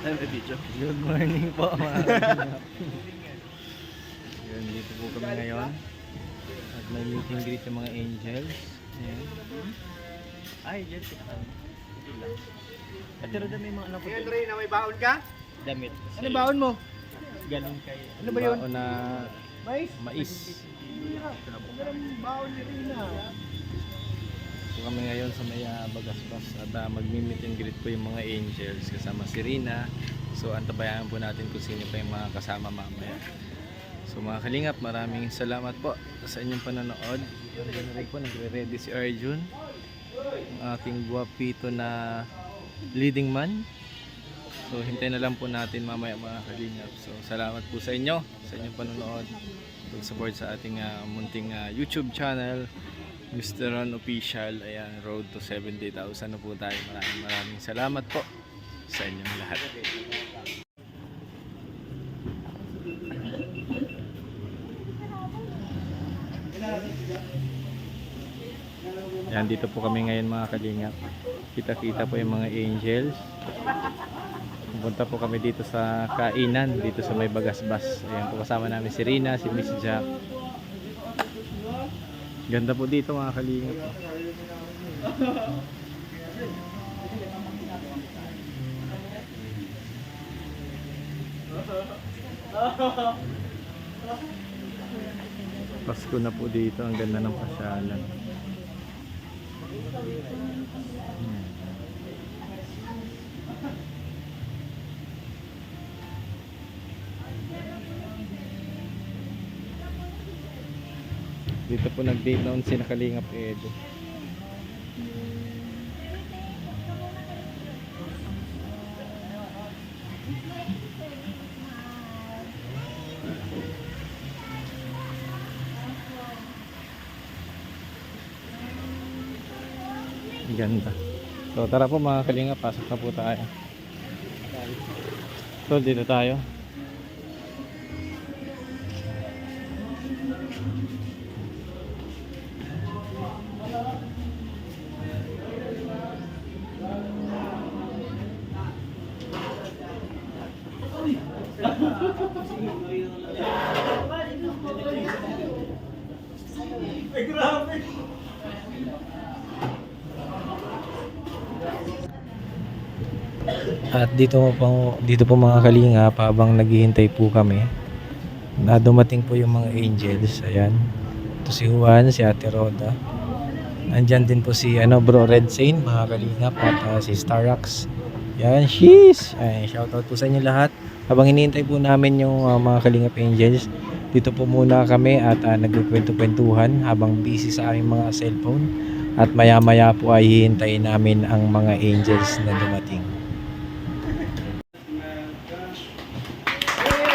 Ay, may video. Good morning po mga kalingap. Yun, dito po kami ngayon. At may meet and greet yung mga angels. Ayan. Ay, dyan kita kami. Pero dami mga anak ko. Ngayon, Ray, na may baon ka? Damit. Ano baon mo? Galing kay... Ano ba yun? Baon na Mais? mais. Ang baon ni Rina. So kami ngayon sa may Bagasbas at magmi-meet and greet po yung mga angels kasama si Rina. So antabayan po natin kung sino pa yung mga kasama mamaya. So mga kalingap, maraming salamat po sa inyong panonood. Nandiyan na rin po, nagre-ready si Arjun, ang ating guwapito na leading man. So hintayin na lang po natin mamaya mga kalingap. So salamat po sa inyo, sa inyong panonood, pag-support sa ating munting YouTube channel, Mr. Ron Official. Ayan, road to 70,000 na po tayo. Maraming salamat po sa inyong lahat. Yan, dito po kami ngayon mga kalingap. Kita-kita po yung mga angels. Pupunta po kami dito sa kainan, dito sa may Bagasbas. Ayan po, kasama namin si Rina, si Miss Jack. Ganda po dito mga kalingap. Pasko na po dito, ang ganda ng pasyalan. Dito po nag-date noon si Nakalingap Edo. Ganda. So tara po mga kalingap, pasok na po tayo. So dito tayo. Ay, grabe! At dito po mga kalingap, habang naghihintay po kami na dumating po yung mga angels. Ayan. Ito si Juan, si Ate Roda. Nandyan din po si Bro Red Saint, mga kalingap, at si Starax. Yan, sheesh! Ay, shoutout po sa inyo lahat. Habang hinihintay po namin yung mga kalingap angels, dito po muna kami at nagkwento-kwentuhan habang busy sa aming mga cellphone. At maya-maya po ay hihintayin namin ang mga angels na dumating.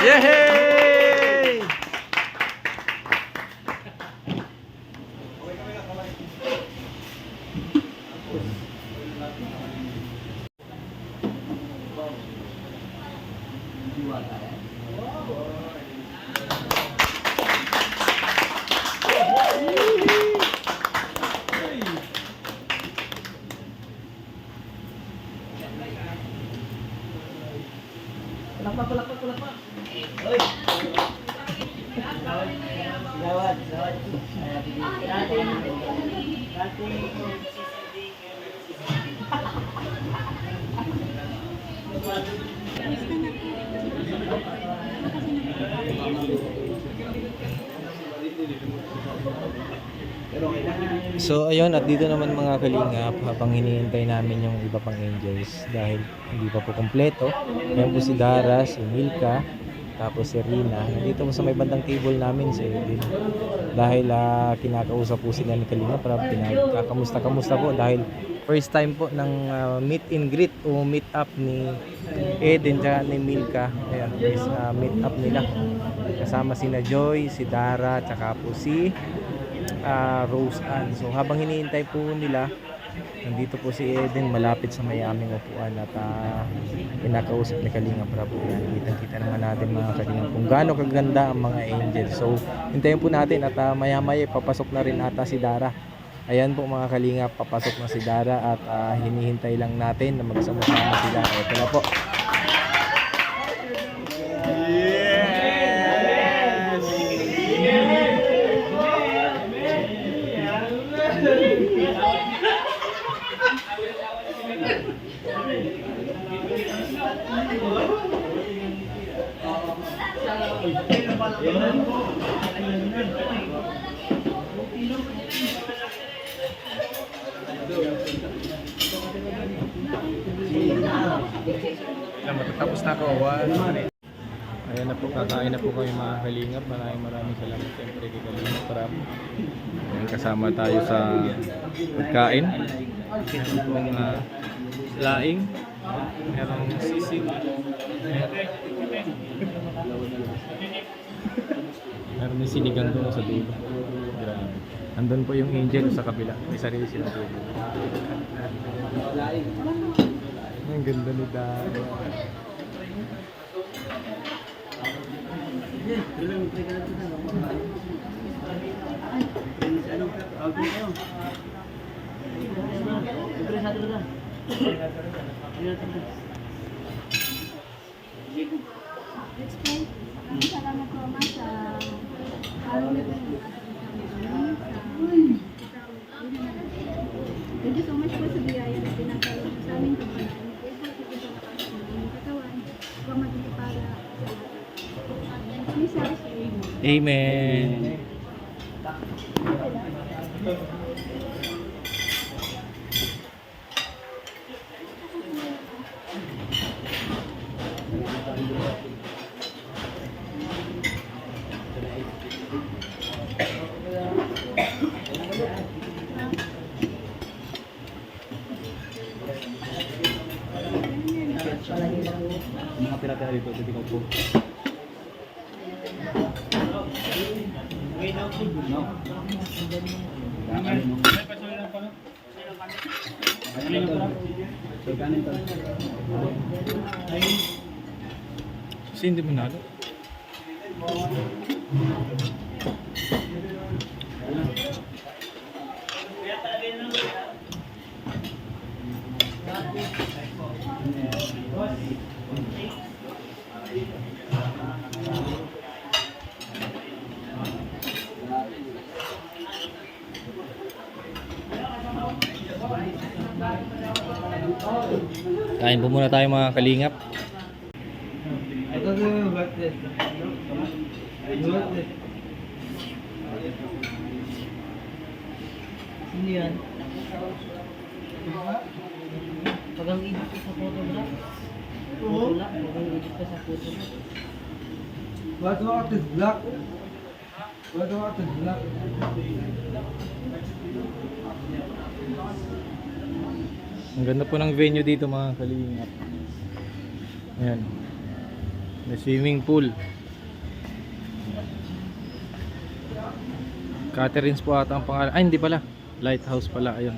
Yay! Palakpak. Hoy! Gawad. So ayun, at dito naman mga kalingap, habang hinihintay namin yung iba pang angels dahil hindi pa po kompleto. Ayan po si Dara, si Milka, tapos si Rina. Nandito po sa may bandang table namin si Edwin. Dahil kinakausap po sila ni Kalingap, kamusta po dahil first time po ng meet and greet o meet up ni Eden at ni Milka. Ayan, first meet up nila. Kasama sina Joy, si Dara, tsaka po si Rose Ann. So habang hinihintay po nila, nandito po si Eden malapit sa may aming upuan at kinakausap ni Kalingap Rab. Kitang-kita naman natin mga Kalingap kung gaano kaganda ang mga angels. So hintayin po natin at maya-maya papasok na rin ata si Dara. Ayan po mga Kalingap, papasok na si Dara at hinihintay lang natin na magsama-sama sila. Ito na po. Tapos na ako. Ayan na po, kakain na po kami mga kalingap. Maraming salamat siyempre kay Kalingap Rap. Ayan, kasama tayo sa pagkain. Meron pong laing. Merong sisig. Meron din sinigang doon sa dulo. Grabe. Andun po yung angel sa kabila. May sarili silang dulo. Ang ganda ni Dara. Salamat po mas sa thank you so much po sa biyaya na pinagkaloob sa amin kabayan. Katawan, huwag maging para sa lahat. Amen. Mga pira-pira dito, hindi ko po. No. Kasi hindi mo nalo. Kain po muna tayo mga kalingap. Ito yung birthday. Birthday. Sino yan? Pag ang edit ko sa photograph, wala. Pag ang edit ko sa photograph. What about this black? What about this black? Ang ganda po ng venue dito mga kalingap. Ayan. May swimming pool. Catherine's po ata ang pangalan. Ay, hindi pala. Lighthouse pala. Ayun.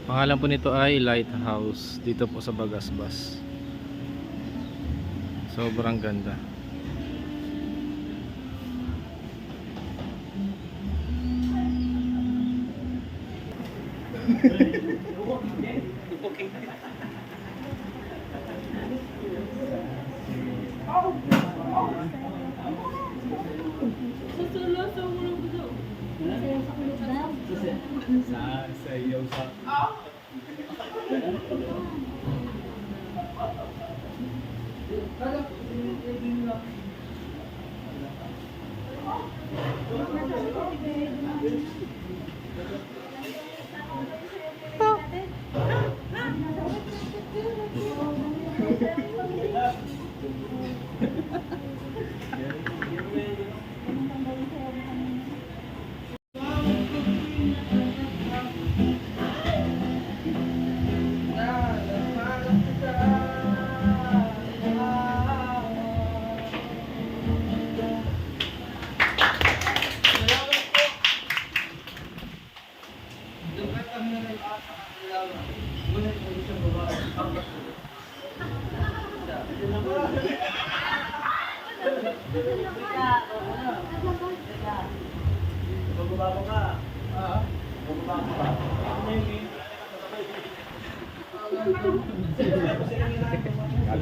Pangalan po nito ay Lighthouse. Dito po sa Bagasbas. Sobrang ganda.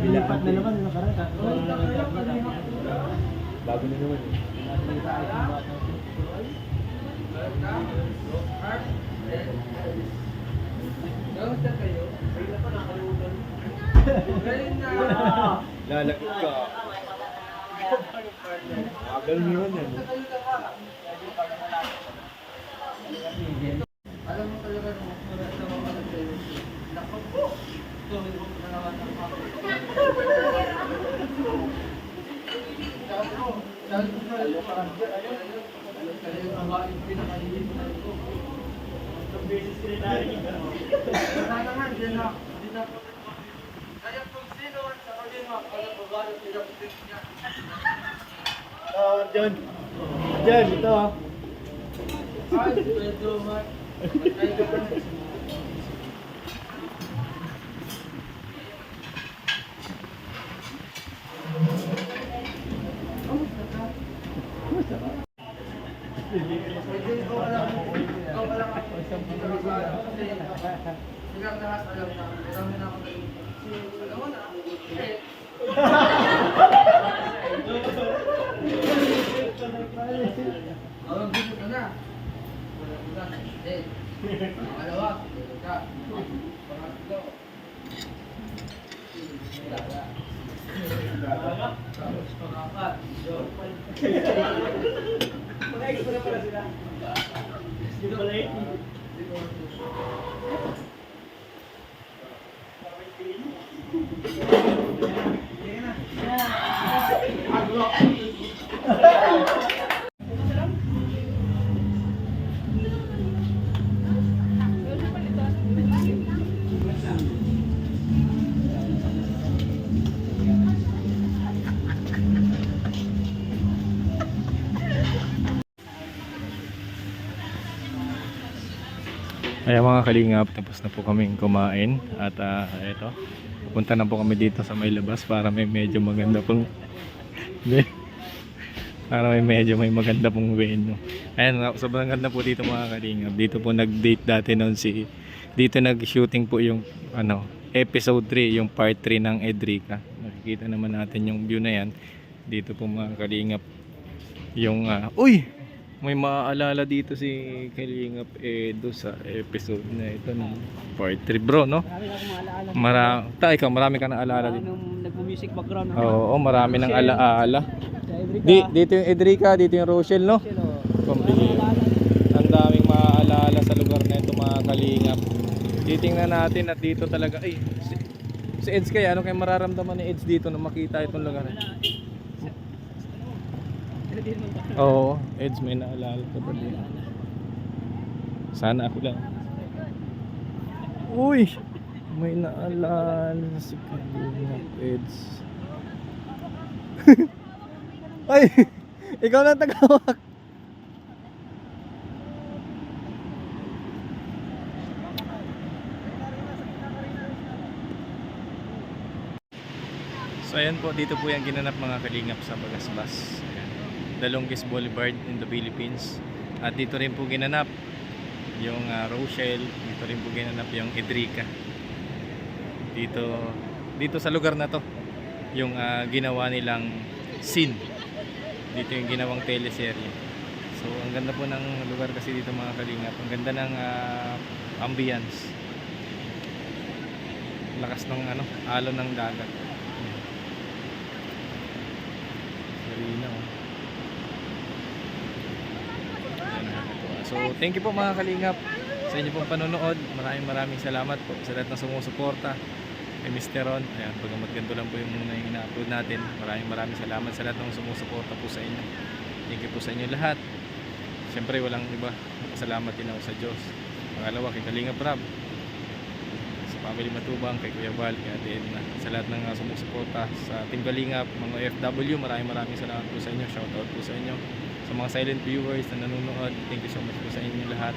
Lipat na naman yung nakaraan. Bago na naman eh. Kamusta kayo? Bigla pa nakalimutan. Lalakit ka. Magal mo yun yan. Alam mo talaga nung wala sa mga nag-training. Naku po! Tuloy mo na naman ang mga. Sabi ko na, ayaw ka lang. Kaya yung babae pinakalihin mo na ito. Itong beses sinilari ka. Wala naman, din na. Kaya kung sino sa kalima, kaya babae pinaputin niya. John. John, ito ah. Ay, Pedro, man. Patay ka pa na. Ayan mga kalingap, tapos na po kaming kumain at eto, pupunta na po kami dito sa may labas para may medyo maganda pong may maganda pong venue. Ayan, sobrang ganda po dito mga kalingap. Dito po nag-date dati noon dito nag-shooting po yung episode 3, yung part 3 ng Edrica. Nakikita naman natin yung view na yan. Dito po mga kalingap yung may maaalala dito si Kalingap Edo sa episode na ito ng part 3 bro, no? Marami ka nang alala dito. Nung nag-music background. Oo, marami nang alaala. Dito yung Edrica, dito yung Rochelle, no? Ang daming maaalala sa lugar na ito mga Kalingap. Titingnan natin at dito talaga si Eds kaya ano kaya mararamdaman ni Eds dito na makita itong lugar. Oo, Eds may naalala ka ba din? Sana ako lang. Uy! May naalala si Kalingap Eds. Ay! Ikaw na tagawak! So ayan po, dito po yung ginanap mga Kalingap sa Bagasbas. The longest boulevard in the Philippines. At dito rin po ginanap yung Rochelle, dito rin po ginanap yung Edrica. Dito sa lugar na to yung ginawa nilang scene. Dito yung ginawang teleserye. So ang ganda po ng lugar kasi dito mga Kalingap. Ang ganda ng ambience. Lakas ng alon ng dagat. Marina, oh. So thank you po mga Kalingap sa inyo pong panonood. Maraming salamat po sa lahat ng sumusuporta kay Mr. Ron. Ayan, pagamat ganito lang po yung muna yung ina-upload natin. Maraming salamat sa lahat ng sumusuporta po sa inyo. Thank you po sa inyo lahat. Siyempre walang iba, salamat din ako sa Diyos. Pangalawa kay Kalingap Rab, sa Family Matubang, kay Kuya Val, kay Ate Edna, sa lahat ng sumusuporta sa Team Kalingap, mga OFW. Maraming salamat po sa inyo. Shoutout po sa inyo. Sa mga silent viewers na nanonood, thank you so much po sa inyo lahat.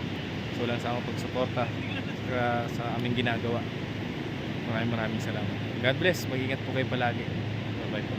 So lang sa aming pagsuporta sa aming ginagawa. Maraming salamat. God bless. Mag-ingat po kayo palagi. Bye bye po.